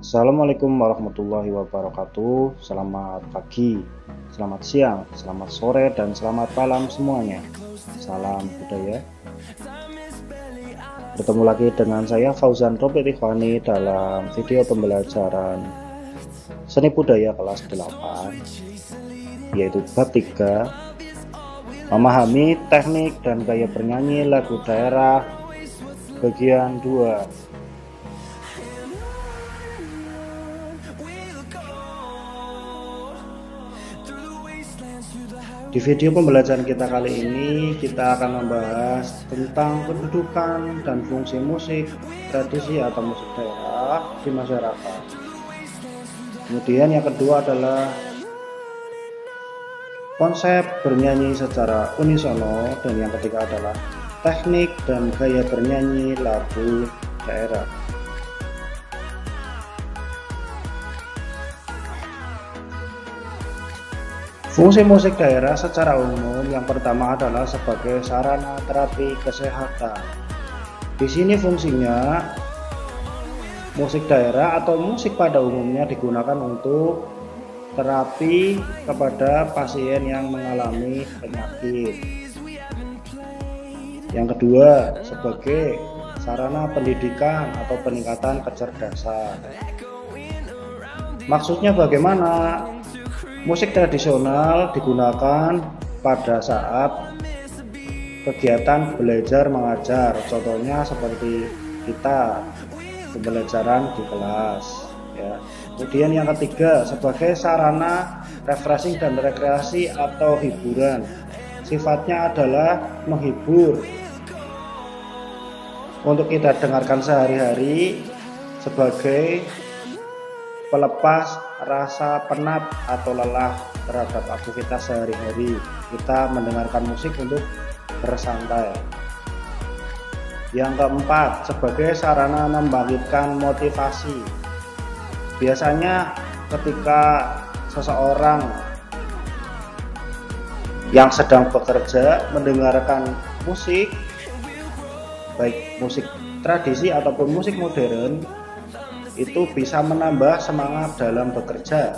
Assalamualaikum warahmatullahi wabarakatuh. Selamat pagi, selamat siang, selamat sore, dan selamat malam semuanya. Salam budaya. Bertemu lagi dengan saya Fauzan Robert Ikhwani dalam video pembelajaran seni budaya kelas 8, yaitu bab 3, memahami teknik dan gaya bernyanyi lagu daerah, bagian 2. Di video pembelajaran kita kali ini, kita akan membahas tentang kedudukan dan fungsi musik tradisi atau musik daerah di masyarakat. Kemudian yang kedua adalah konsep bernyanyi secara unisono, dan yang ketiga adalah teknik dan gaya bernyanyi lagu daerah. Fungsi musik daerah secara umum yang pertama adalah sebagai sarana terapi kesehatan. Di sini fungsinya musik daerah atau musik pada umumnya digunakan untuk terapi kepada pasien yang mengalami penyakit. Yang kedua, sebagai sarana pendidikan atau peningkatan kecerdasan. Maksudnya bagaimana? Musik tradisional digunakan pada saat kegiatan belajar mengajar, contohnya seperti kita pembelajaran di kelas, ya. Kemudian yang ketiga, sebagai sarana refreshing dan rekreasi atau hiburan. Sifatnya adalah menghibur untuk kita dengarkan sehari-hari sebagai pelepas rasa penat atau lelah terhadap aktivitas sehari-hari. Kita mendengarkan musik untuk bersantai. Yang keempat, sebagai sarana membangkitkan motivasi. Biasanya ketika seseorang yang sedang bekerja mendengarkan musik, baik musik tradisi ataupun musik modern, itu bisa menambah semangat dalam bekerja.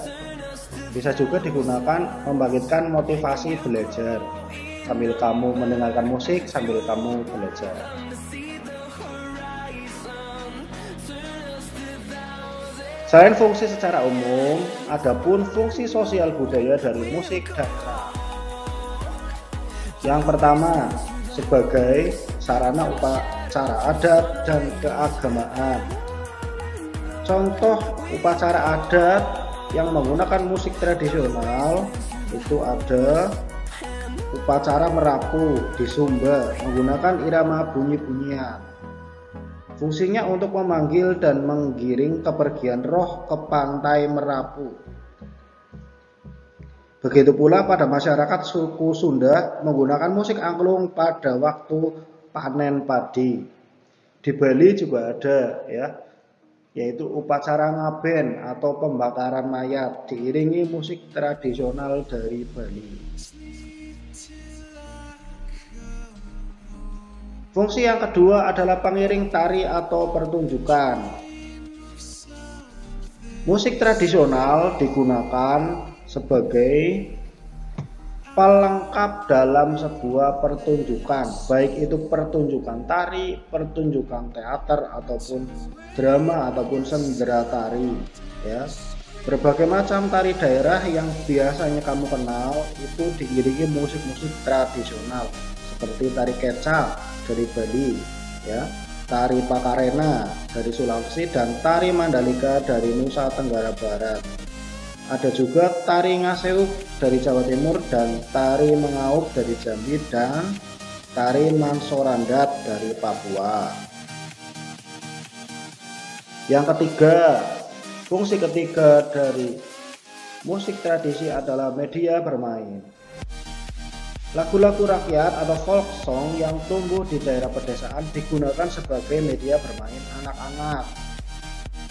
Bisa juga digunakan membangkitkan motivasi belajar, sambil kamu mendengarkan musik sambil kamu belajar. Selain fungsi secara umum, adapun fungsi sosial budaya dari musik daerah. Yang pertama, sebagai sarana upacara adat dan keagamaan. Contoh upacara adat yang menggunakan musik tradisional itu ada upacara merapu di Sumba menggunakan irama bunyi-bunyian. Fungsinya untuk memanggil dan menggiring kepergian roh ke pantai Merapu. Begitu pula pada masyarakat suku Sunda menggunakan musik angklung pada waktu panen padi. Di Bali juga ada, ya, yaitu upacara ngaben atau pembakaran mayat diiringi musik tradisional dari Bali. Fungsi yang kedua adalah pengiring tari atau pertunjukan. Musik tradisional digunakan sebagai pelengkap dalam sebuah pertunjukan, baik itu pertunjukan tari, pertunjukan teater, ataupun drama, ataupun sendera tari, ya. Berbagai macam tari daerah yang biasanya kamu kenal itu diiringi musik-musik tradisional seperti tari kecak dari Bali, ya, tari Pakarena dari Sulawesi, dan tari Mandalika dari Nusa Tenggara Barat. Ada juga tari Ngaseuk dari Jawa Timur, dan tari Mengauk dari Jambi, dan tari Mansorandat dari Papua. Yang ketiga, fungsi ketiga dari musik tradisi adalah media bermain. Lagu-lagu rakyat atau folk song yang tumbuh di daerah pedesaan digunakan sebagai media bermain anak-anak.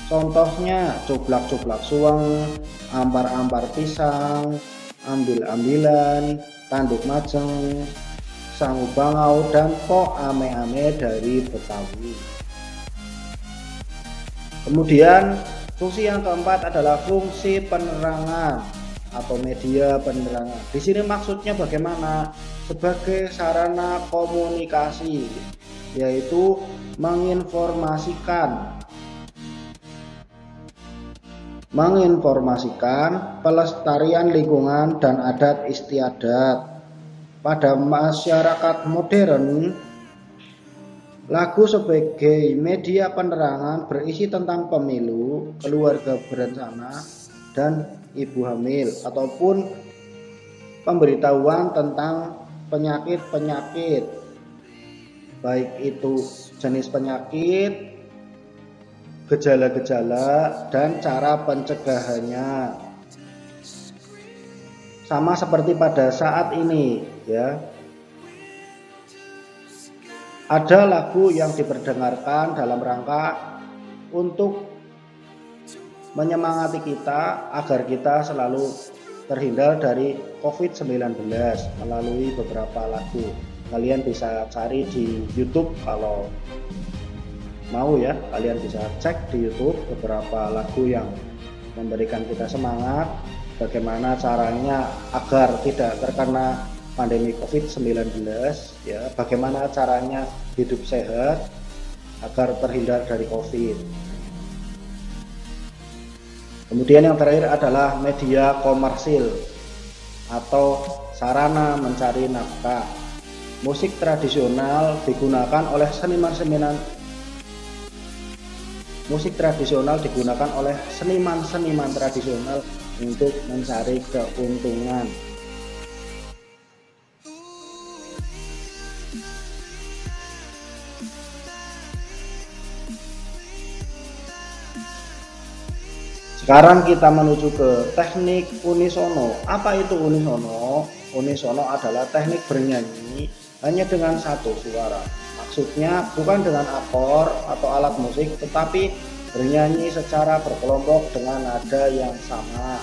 Contohnya cublak-cublak suweng, ampar-ampar pisang, ambil-ambilan, tanduk majeng, sangu bangau, dan pok ame-ame dari Betawi. Kemudian Fungsi yang keempat adalah fungsi penerangan atau media penerangan. Di sini maksudnya bagaimana? Sebagai sarana komunikasi, yaitu menginformasikan pelestarian lingkungan dan adat istiadat. Pada masyarakat modern, lagu sebagai media penerangan berisi tentang pemilu, keluarga berencana, dan ibu hamil, ataupun pemberitahuan tentang penyakit-penyakit, baik itu jenis penyakit, gejala-gejala, dan cara pencegahannya. Sama seperti pada saat ini ya, ada lagu yang diperdengarkan dalam rangka untuk menyemangati kita agar kita selalu terhindar dari COVID-19 melalui beberapa lagu. Kalian bisa cari di YouTube kalau mau ya, kalian bisa cek di YouTube beberapa lagu yang memberikan kita semangat bagaimana caranya agar tidak terkena pandemi COVID-19 ya, bagaimana caranya hidup sehat agar terhindar dari COVID. Kemudian yang terakhir adalah media komersil atau sarana mencari nafkah. Musik tradisional digunakan oleh seniman-seniman tradisional untuk mencari keuntungan. Sekarang kita menuju ke teknik unisono. Apa itu unisono? Unisono adalah teknik bernyanyi hanya dengan satu suara. Maksudnya bukan dengan akor atau alat musik, tetapi bernyanyi secara berkelompok dengan nada yang sama.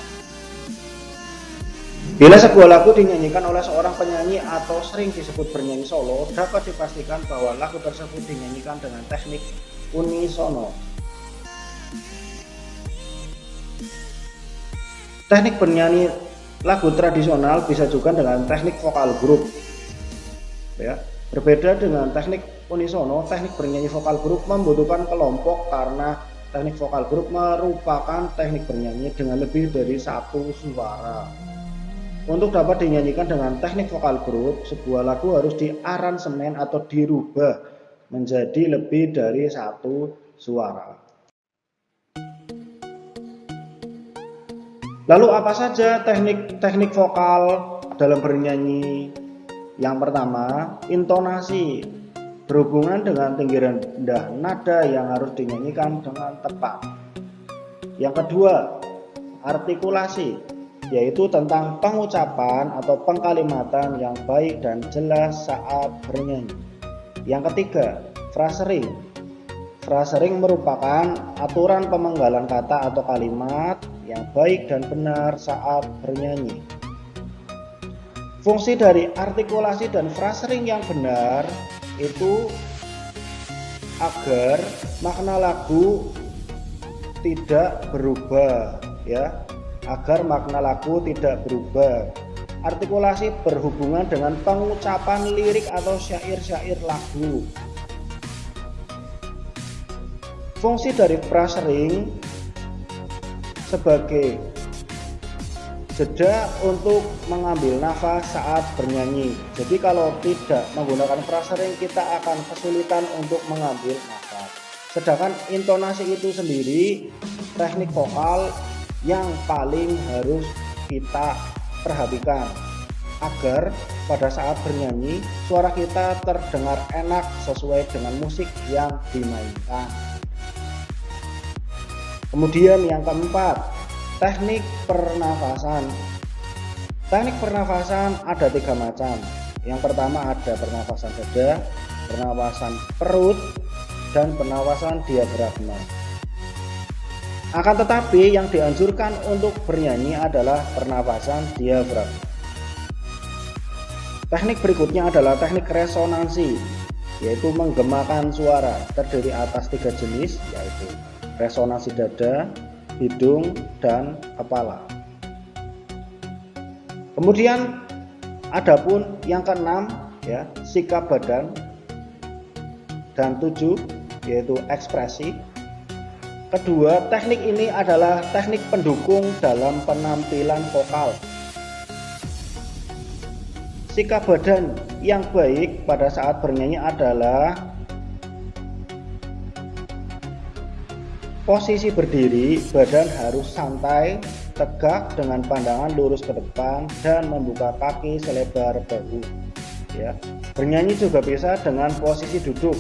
Bila sebuah lagu dinyanyikan oleh seorang penyanyi atau sering disebut bernyanyi solo, dapat dipastikan bahwa lagu tersebut dinyanyikan dengan teknik unisono. Teknik bernyanyi lagu tradisional bisa juga dengan teknik vokal grup. Ya, berbeda dengan teknik unisono, teknik bernyanyi vokal grup membutuhkan kelompok karena teknik vokal grup merupakan teknik bernyanyi dengan lebih dari satu suara. Untuk dapat dinyanyikan dengan teknik vokal grup, sebuah lagu harus diaransemen atau dirubah menjadi lebih dari satu suara. Lalu apa saja teknik vokal dalam bernyanyi? Yang pertama, intonasi berhubungan dengan tinggi rendah nada yang harus dinyanyikan dengan tepat. Yang kedua, artikulasi, yaitu tentang pengucapan atau pengkalimatan yang baik dan jelas saat bernyanyi. Yang ketiga, frasering. Frasering merupakan aturan pemenggalan kata atau kalimat yang baik dan benar saat bernyanyi. Fungsi dari artikulasi dan frasering yang benar itu agar makna lagu tidak berubah ya, agar makna lagu tidak berubah. Artikulasi berhubungan dengan pengucapan lirik atau syair-syair lagu. Fungsi dari frasering sebagai jeda untuk mengambil nafas saat bernyanyi. Jadi kalau tidak menggunakan frasering, kita akan kesulitan untuk mengambil nafas. Sedangkan intonasi itu sendiri teknik vokal yang paling harus kita perhatikan agar pada saat bernyanyi suara kita terdengar enak sesuai dengan musik yang dimainkan. Kemudian yang keempat, teknik pernafasan. Teknik pernafasan ada 3 macam. Yang pertama ada pernafasan dada, pernafasan perut, dan pernafasan diafragma. Akan tetapi yang dianjurkan untuk bernyanyi adalah pernafasan diafragma. Teknik berikutnya adalah teknik resonansi, yaitu menggemakan suara. Terdiri atas 3 jenis, yaitu resonansi dada, hidung, dan kepala. Kemudian adapun yang keenam ya, sikap badan, dan 7 yaitu ekspresi. Kedua, teknik ini adalah teknik pendukung dalam penampilan vokal. Sikap badan yang baik pada saat bernyanyi adalah posisi berdiri, badan harus santai, tegak dengan pandangan lurus ke depan dan membuka kaki selebar bahu. Ya. Bernyanyi juga bisa dengan posisi duduk.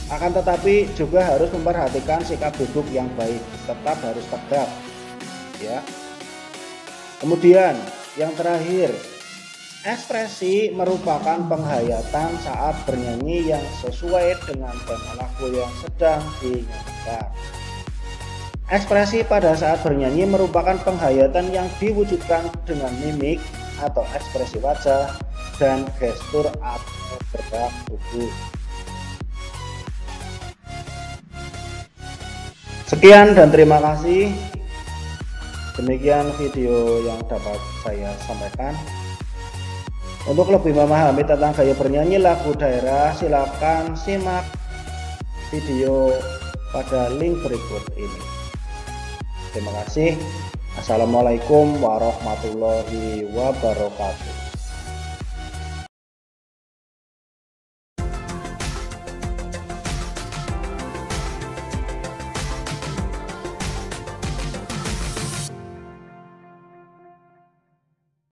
Akan tetapi juga harus memperhatikan sikap duduk yang baik, tetap harus tegak. Ya. Kemudian yang terakhir, ekspresi merupakan penghayatan saat bernyanyi yang sesuai dengan tema lagu yang sedang dinyanyikan. Ekspresi pada saat bernyanyi merupakan penghayatan yang diwujudkan dengan mimik atau ekspresi wajah dan gestur atau gerak tubuh. Sekian dan terima kasih. Demikian video yang dapat saya sampaikan. Untuk lebih memahami tentang gaya bernyanyi lagu daerah, silakan simak video pada link berikut ini. Terima kasih. Assalamualaikum warahmatullahi wabarakatuh.